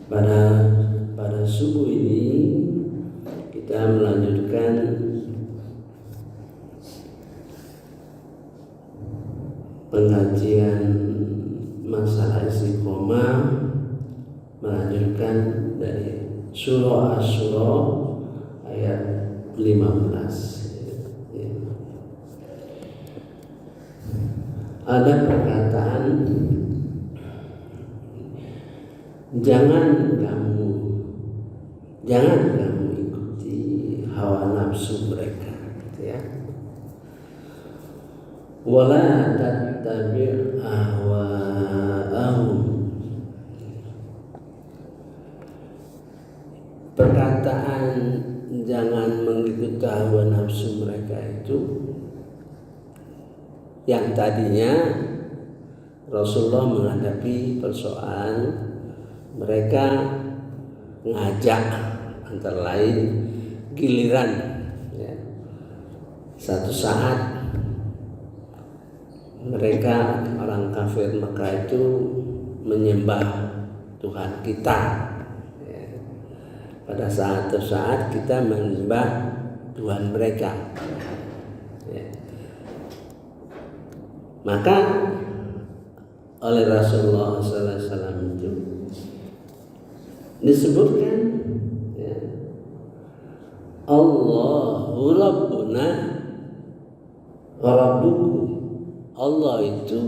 Pada subuh ini kita melanjutkan pengajian masalah istiqomah, melanjutkan dari surah Asy-Syura ayat 15. Ada perkataan, jangan kamu ikuti hawa nafsu mereka, gitu ya. Wala tattabi' ahwa'ahum. Perkataan jangan mengikuti hawa nafsu mereka itu yang tadinya Rasulullah menghadapi persoalan mereka ngajak, antara lain giliran ya. Satu saat mereka orang kafir Mekah itu menyembah Tuhan kita ya. Pada saat kita menyembah Tuhan mereka ya. Maka oleh Rasulullah SAW itu disebutkan ya, Allahu Rabbuna wa Rabbukum. Allah itu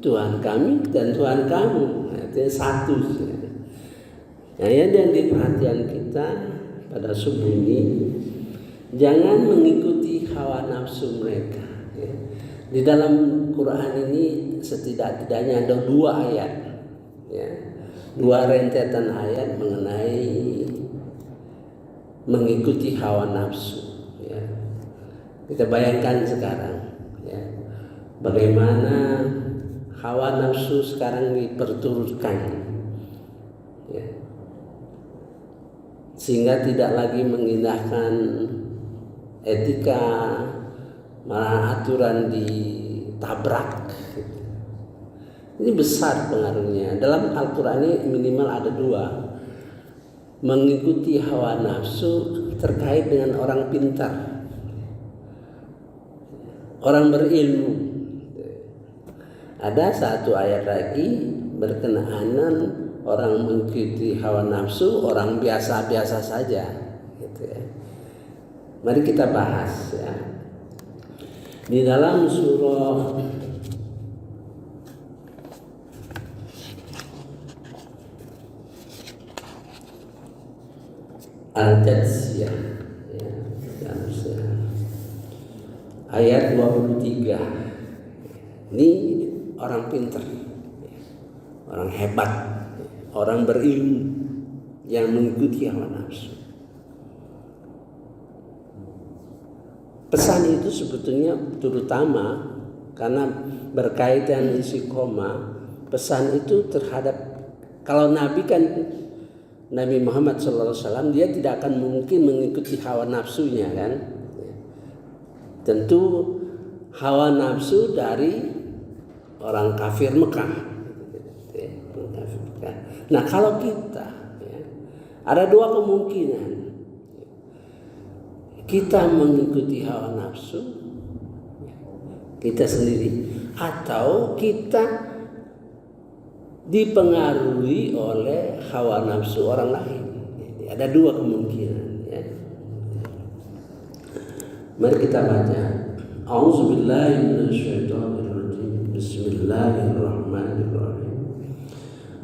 Tuhan kami dan Tuhan kamu. Itu satu ya. Nah, yang diperhatian kita pada subuh ini, jangan mengikuti hawa nafsu mereka ya. Di dalam Quran ini setidak-tidaknya ada 2 ayat ya. 2 rentetan ayat mengenai mengikuti hawa nafsu ya. Kita bayangkan sekarang ya, bagaimana hawa nafsu sekarang diperturutkan ya. Sehingga tidak lagi mengindahkan etika, malah aturan ditabrak. Ini besar pengaruhnya. Dalam Al-Quran ini minimal ada 2. Mengikuti hawa nafsu terkait dengan orang pintar, orang berilmu. Ada 1 ayat lagi berkenaan orang mengikuti hawa nafsu, orang biasa-biasa saja gitu ya. Mari kita bahas ya. Di dalam surah Al-Jathiyah ya, ayat 23. Ini orang pintar, orang hebat, orang berilmu yang mengikuti hawa nafsu. Pesan itu sebetulnya terutama karena berkaitan istiqomah. Pesan itu terhadap, kalau Nabi kan Nabi Muhammad SAW, dia tidak akan mungkin mengikuti hawa nafsunya kan. Tentu hawa nafsu dari orang kafir Mekah. Nah kalau kita ya, ada 2 kemungkinan. Kita mengikuti hawa nafsu kita sendiri, atau kita dipengaruhi oleh hawa nafsu orang lain. Ada 2 kemungkinan ya. Mari kita baca. A'udzubillahi minasyaitonirrajim. Bismillahirrahmanirrahim.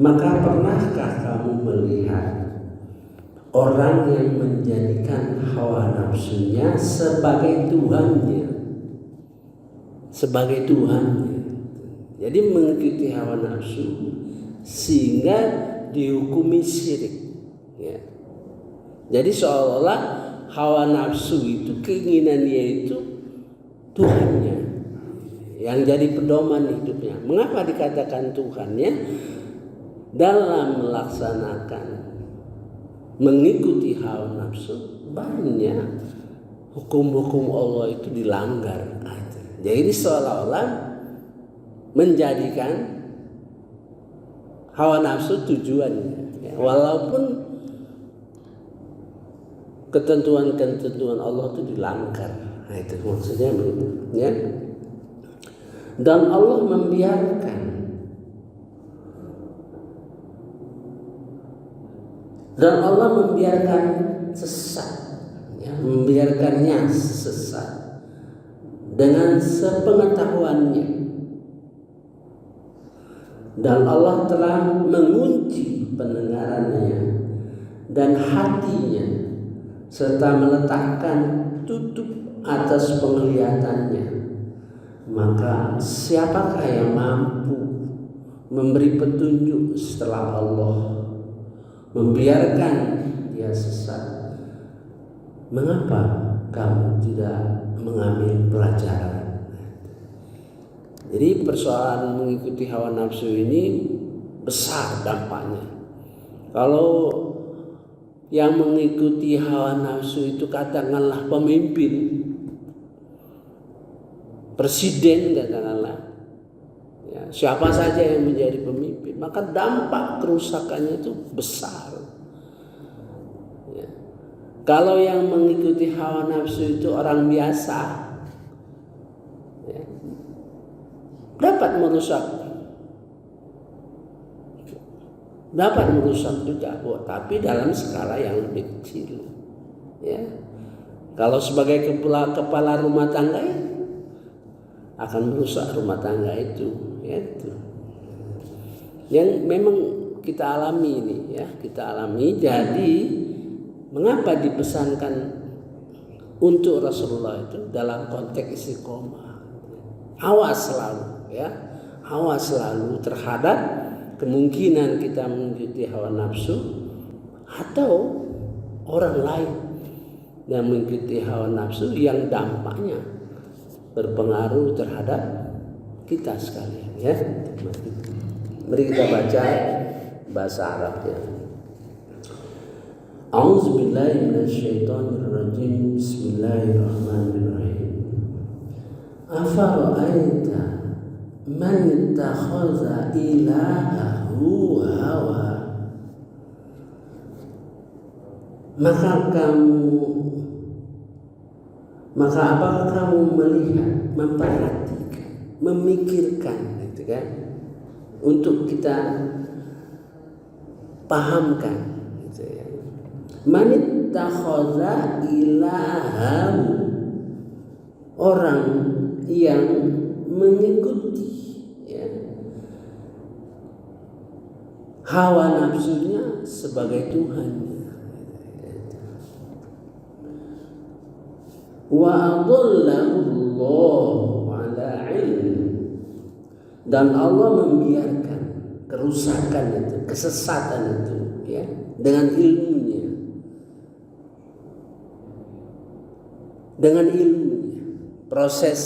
Maka pernahkah kamu melihat orang yang menjadikan hawa nafsunya sebagai Tuhannya? Sebagai Tuhannya. Jadi mengikuti hawa nafsu sehingga dihukumi syirik ya. Jadi seolah-olah hawa nafsu itu, keinginan dia itu Tuhannya yang jadi pedoman hidupnya. Mengapa dikatakan Tuhannya? Dalam melaksanakan mengikuti hawa nafsu, banyak hukum-hukum Allah itu dilanggar. Jadi seolah-olah menjadikan hawa nafsu tujuannya. Ya, walaupun ketentuan-ketentuan Allah itu dilanggar. Nah, itu maksudnya begitu, ya. Dan Allah membiarkan sesat, ya, membiarkannya sesat dengan sepengetahuannya. Dan Allah telah mengunci pendengarannya dan hatinya serta meletakkan tutup atas penglihatannya. Maka siapakah yang mampu memberi petunjuk setelah Allah membiarkan dia sesat? Mengapa kamu tidak mengambil pelajaran? Jadi persoalan mengikuti hawa nafsu ini besar dampaknya. Kalau yang mengikuti hawa nafsu itu katakanlah pemimpin, presiden katakanlah, ya, siapa saja yang menjadi pemimpin, maka dampak kerusakannya itu besar. Ya. Kalau yang mengikuti hawa nafsu itu orang biasa, ya, dapat merusak juga, tapi dalam skala yang lebih kecil. Ya. Kalau sebagai kepala rumah tangga, ya, akan merusak rumah tangga itu, ya, itu. Yang memang kita alami ini, ya, kita alami. Jadi mengapa dipesankan untuk Rasulullah itu dalam konteks istiqomah? Awas selalu, ya, awas selalu terhadap kemungkinan kita mengikuti hawa nafsu atau orang lain yang mengikuti hawa nafsu yang dampaknya berpengaruh terhadap kita sekalian, ya. Mari kita baca bahasa Arabnya. A'udzubillahi minasyaitonirrajim. Bismillahirrahmanirrahim. Afara'aita man ittakhadha ilahahu hawa. Maka apakah kamu melihat, memperhatikan, memikirkan, gitu kan? Untuk kita pahamkan, gitu ya. Man ittakhadha ilahahu, orang yang mengikuti, ya, hawa nafsunya sebagai Tuhan. Wa adallahu Allahu ala ilm, dan Allah membiarkan kerusakan itu, kesesatan itu, ya, dengan ilmunya. Dengan ilmunya, proses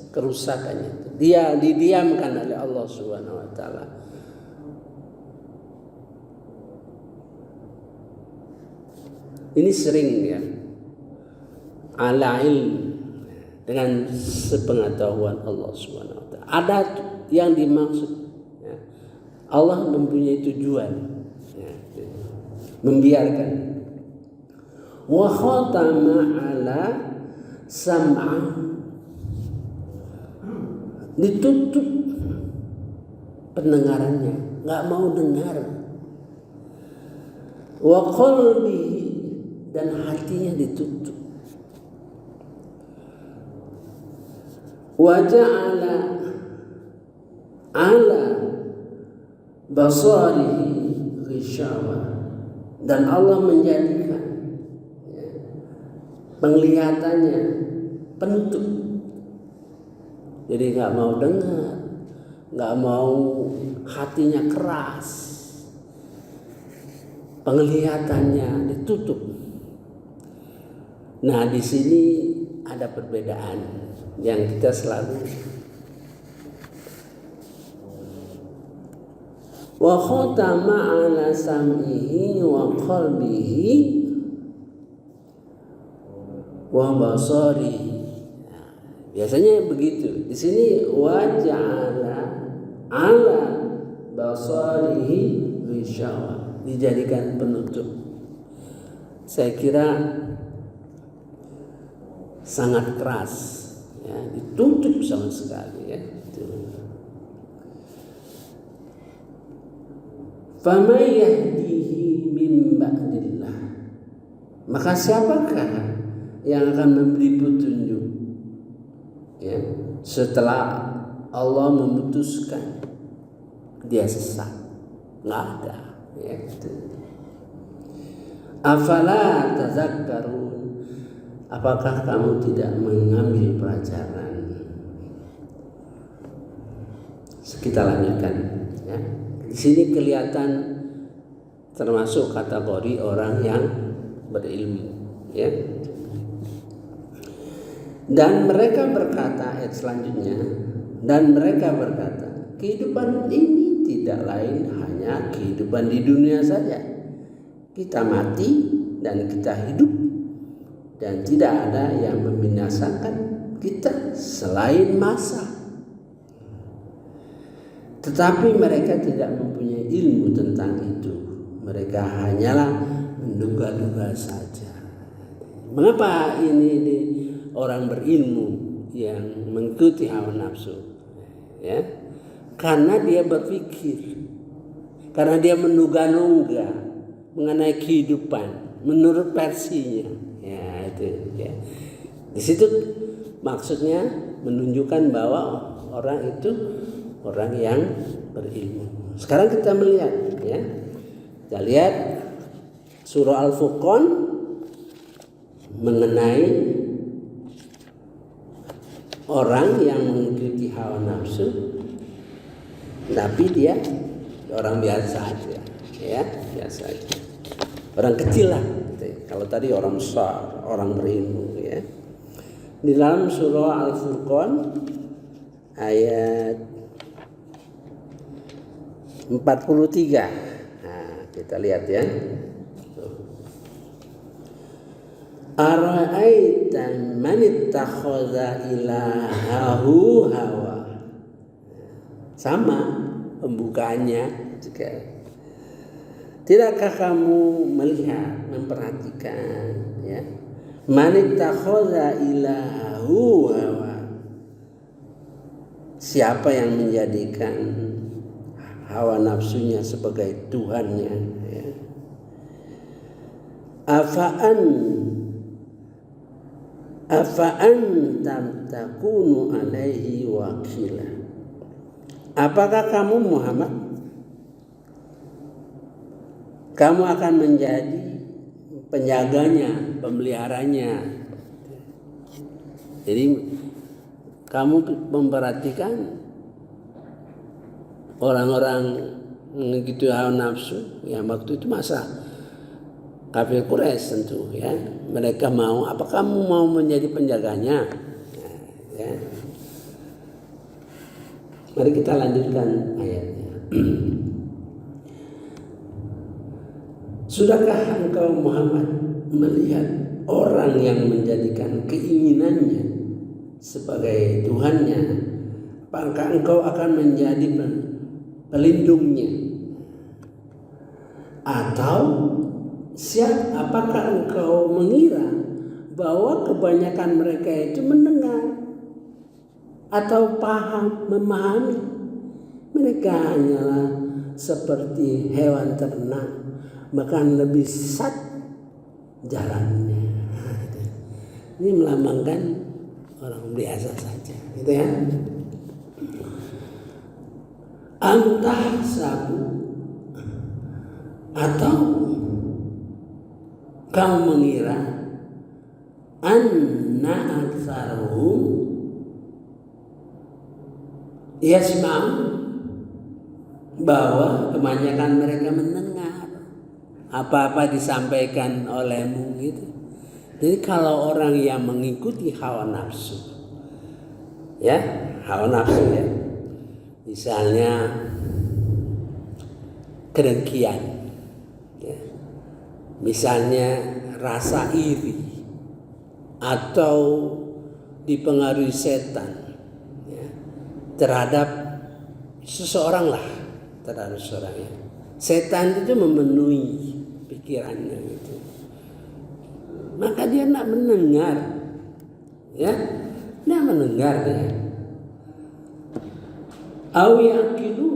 kerusakannya itu dia didiamkan oleh Allah Subhanahu wa taala. Ini sering, ya, ala ilm, dengan sepengetahuan Allah Subhanahu wa taala. Ada yang dimaksud, ya, Allah mempunyai tujuan, ya, membiarkan. Wa khatama ala sam'a, ditutup pendengarannya, nggak mau dengar. Wa qalbihi, dan hatinya ditutup. Wa ja'ala ala basarihi ghishawa, dan Allah menjadikan, ya, penglihatannya penutup. Jadi nggak mau dengar, nggak mau, hatinya keras, penglihatannya ditutup. Nah, di sini ada perbedaan yang kita selalu. Wa khatama ala sam'ihi wa qalbihi wa basarihi. Nah, biasanya begitu. Di sini wa ja'ala ala basarihi ghishawa, dijadikan penutup. Saya kira sangat keras, ya, ditutup sama sekali, ya. Faman yahdihi min ba'dillah, maka siapakah yang akan memberi petunjuk, ya, setelah Allah memutuskan dia sesat? Nggak ada, ya. Afala tazakkarun, apakah kamu tidak mengambil pelajaran? Kita lanjutkan, ya. Di sini kelihatan termasuk kategori orang yang berilmu, ya. Dan mereka berkata, ayat selanjutnya, dan mereka berkata, kehidupan ini tidak lain hanya kehidupan di dunia saja. Kita mati dan kita hidup, dan tidak ada yang membinasakan kita selain masa. Tetapi mereka tidak mempunyai ilmu tentang itu. Mereka hanyalah menduga-duga saja. Mengapa ini orang berilmu yang mengikuti hawa nafsu? Ya, karena dia berpikir, karena dia menduga-duga mengenai kehidupan menurut versinya, ya itu, ya. Di situ maksudnya menunjukkan bahwa orang itu orang yang berilmu. Sekarang kita melihat, ya, kita lihat surah Al-Furqan mengenai orang yang mengikuti hawa nafsu, tapi dia orang biasa aja, ya, biasa aja. Orang kecil lah. Kalau tadi orang besar, orang berilmu, ya. Di dalam surah Al-Furqan ayat 43. Nah, kita lihat, ya. Ara'aita man ittakhadha ilahahu hawa. Sama pembukaannya juga. Tidakkah kamu melihat, memperhatikan, ya, man ittakhadha ilahahu hawa, siapa yang menjadikan hawa nafsunya sebagai Tuhannya, ya. Afa'an takunu alaihi wakila, apakah kamu Muhammad, kamu akan menjadi penjaganya, pemeliharanya? Jadi kamu memperhatikan orang-orang begitu hawa nafsu, ya, waktu itu masa kafir Quraisy tentu, ya, mereka mau, apa kamu mau menjadi penjaganya? Nah, ya. Mari kita lanjutkan ayatnya. Sudahkah engkau Muhammad melihat orang yang menjadikan keinginannya sebagai Tuhannya? Apakah engkau akan menjadi pelindungnya? Atau apakah engkau mengira bahwa kebanyakan mereka itu mendengar atau paham, memahami? Mereka hanyalah seperti hewan ternak, bahkan lebih sesat jalannya. Ini melambangkan orang biasa saja, gitu, ya. Antah sabu, atau kamu mengira anna aktsaruhum yasma'u, bahwa kebanyakan mereka mendengar apa-apa disampaikan olehmu, gitu. Jadi kalau orang yang mengikuti hawa nafsu, ya, hawa nafsu, ya, misalnya kedengkian, ya, misalnya rasa iri, atau dipengaruhi setan, ya, terhadap seseorang lah, terus orangnya. Setan itu memenuhi pikirannya gitu. Maka dia tidak mendengar, ya, tidak mendengar dia. Awiyakilu,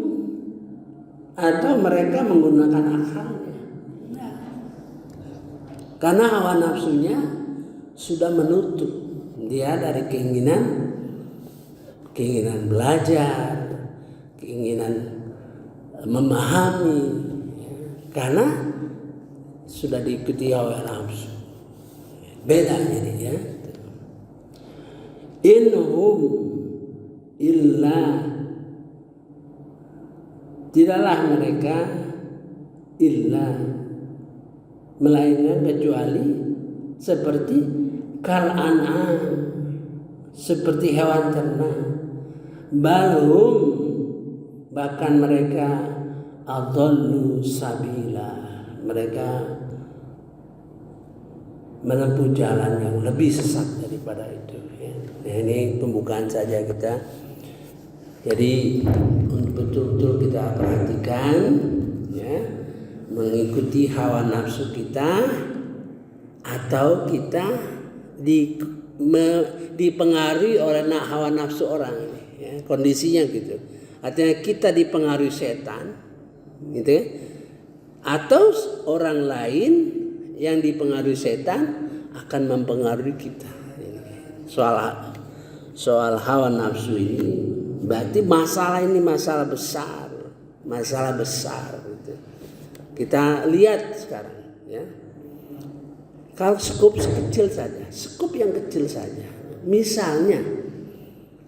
atau mereka menggunakan akalnya. Nah, karena hawa nafsunya sudah menutup dia dari keinginan belajar, keinginan memahami, ya, karena sudah diikuti hawa nafsu. Beda jadi ya. Inhum illa, tidaklah mereka illa, melainkan kecuali seperti kal an'am, seperti hewan ternak. Balhum, bahkan mereka adallu sabila, mereka menempuh jalan yang lebih sesat daripada itu, ya. Nah, ini pembukaan saja kita. Jadi betul-betul kita perhatikan, ya, mengikuti hawa nafsu kita atau kita dipengaruhi oleh hawa nafsu orang, ya, kondisinya gitu. Artinya kita dipengaruhi setan, gitu ya, atau orang lain yang dipengaruhi setan akan mempengaruhi kita. Soal hawa nafsu ini berarti masalah ini masalah besar gitu. Kita lihat sekarang, ya. Kalau skup yang kecil saja. Misalnya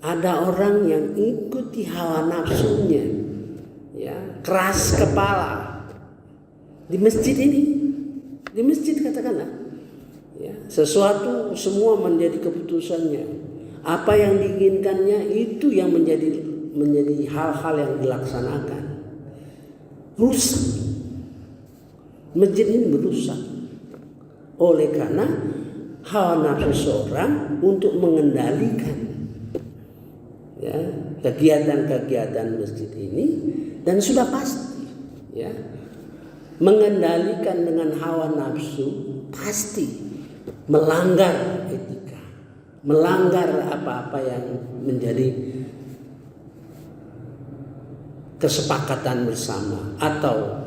ada orang yang ikuti hawa nafsunya, ya, keras kepala di masjid ini, di masjid katakanlah, ya, sesuatu semua menjadi keputusannya, apa yang diinginkannya itu yang menjadi hal-hal yang dilaksanakan. Rusak, masjid ini merusak oleh karena hawa nafsu seorang untuk mengendalikan, ya, kegiatan-kegiatan masjid ini, dan sudah pasti, ya, mengendalikan dengan hawa nafsu pasti melanggar etika, melanggar apa-apa yang menjadi kesepakatan bersama, atau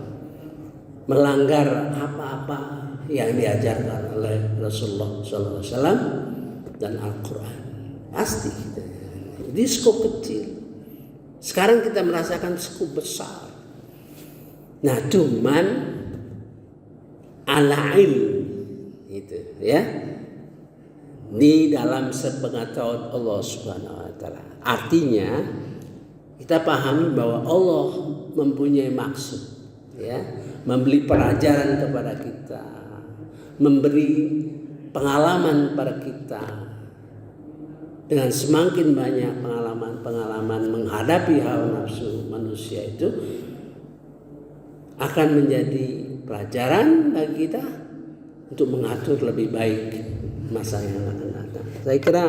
melanggar apa-apa yang diajarkan oleh Rasulullah SAW dan Al-Quran. Pasti gitu. Di skop kecil. Sekarang kita merasakan skop besar. Nah, cuman ala ilm itu, ya, di dalam sepengetahuan Allah Subhanahu wa taala. Artinya kita pahami bahwa Allah mempunyai maksud, ya, memberi pelajaran kepada kita, memberi pengalaman pada kita. Dengan semakin banyak pengalaman menghadapi hawa nafsu manusia itu akan menjadi pelajaran bagi kita untuk mengatur lebih baik masa yang akan datang. Saya kira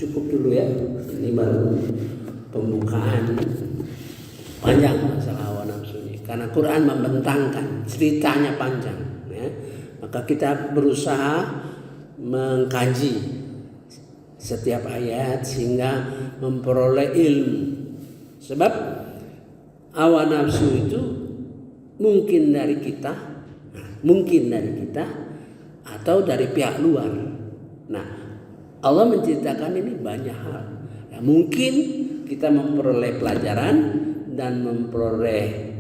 cukup dulu ya. Ini baru pembukaan panjang masalah hawa nafsu ini. Karena Quran membentangkan, ceritanya panjang, ya. Maka kita berusaha mengkaji setiap ayat sehingga memperoleh ilmu. Sebab hawa nafsu itu mungkin dari kita atau dari pihak luar. Nah, Allah menceritakan ini banyak hal. Ya, mungkin kita memperoleh pelajaran dan memperoleh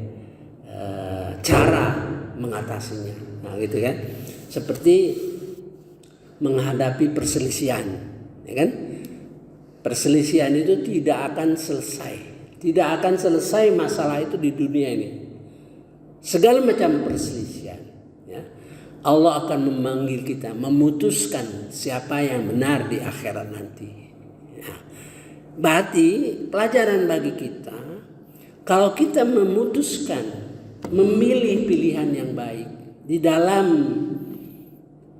cara mengatasinya. Nah, gitu kan. Seperti menghadapi perselisihan, ya kan? Perselisihan itu tidak akan selesai masalah itu di dunia ini. Segala macam perselisihan, ya. Allah akan memanggil kita, memutuskan siapa yang benar di akhirat nanti. Ya. Berarti pelajaran bagi kita, kalau kita memutuskan, memilih pilihan yang baik di dalam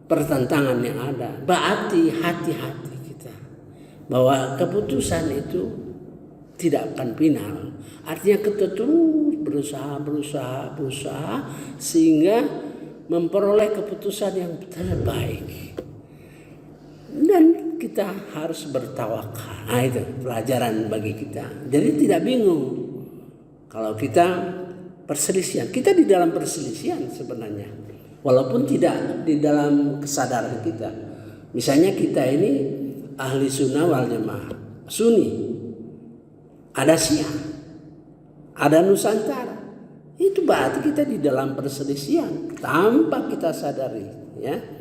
pertentangan yang ada, berarti hati-hati kita bahwa keputusan itu tidak akan final. Artinya kita terus berusaha sehingga memperoleh keputusan yang terbaik. Dan kita harus bertawakal. Nah, itu pelajaran bagi kita. Jadi tidak bingung kalau kita perselisihan. Kita di dalam perselisihan sebenarnya, walaupun tidak di dalam kesadaran kita. Misalnya kita ini ahli sunnah wal jamaah, sunni, ada syiah, ada nusantara. Itu berarti kita di dalam perselisihan tanpa kita sadari, ya.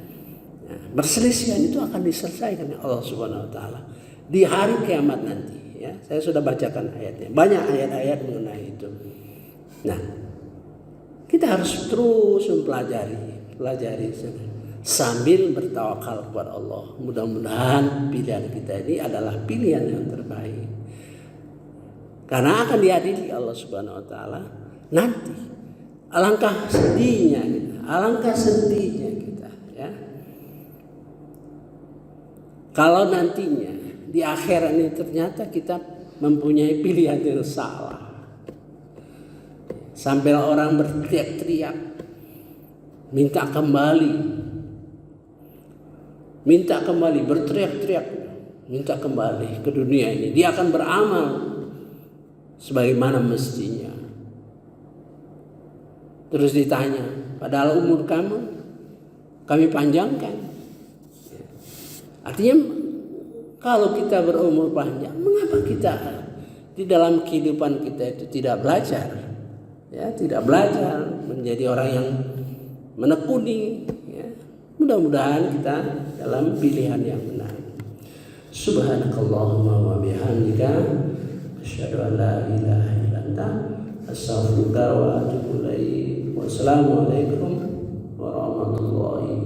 Perselisihan itu akan diselesaikan oleh Allah Subhanahu wa taala di hari kiamat nanti, ya. Saya sudah bacakan ayatnya. Banyak ayat-ayat mengenai itu. Nah, kita harus terus pelajari sambil bertawakal kepada Allah. Mudah-mudahan pilihan kita ini adalah pilihan yang terbaik. Karena akan diadili Allah Subhanahu wa taala nanti. Alangkah sedihnya kita, ya. Kalau nantinya di akhirat ini ternyata kita mempunyai pilihan yang salah. Sampai orang berteriak-teriak minta kembali, berteriak-teriak minta kembali ke dunia ini. Dia akan beramal sebagaimana mestinya. Terus ditanya, padahal umur kami panjangkan. Artinya kalau kita berumur panjang, mengapa kita di dalam kehidupan kita itu tidak belajar? Ya, tidak belajar menjadi orang yang menekuni, ya. Mudah-mudahan kita dalam pilihan yang benar. Subhanakallahumma wa bihamdika asyhadu an la ilaha illa anta astaghfiruka wa atubu ilaik. Wassalamualaikum warahmatullahi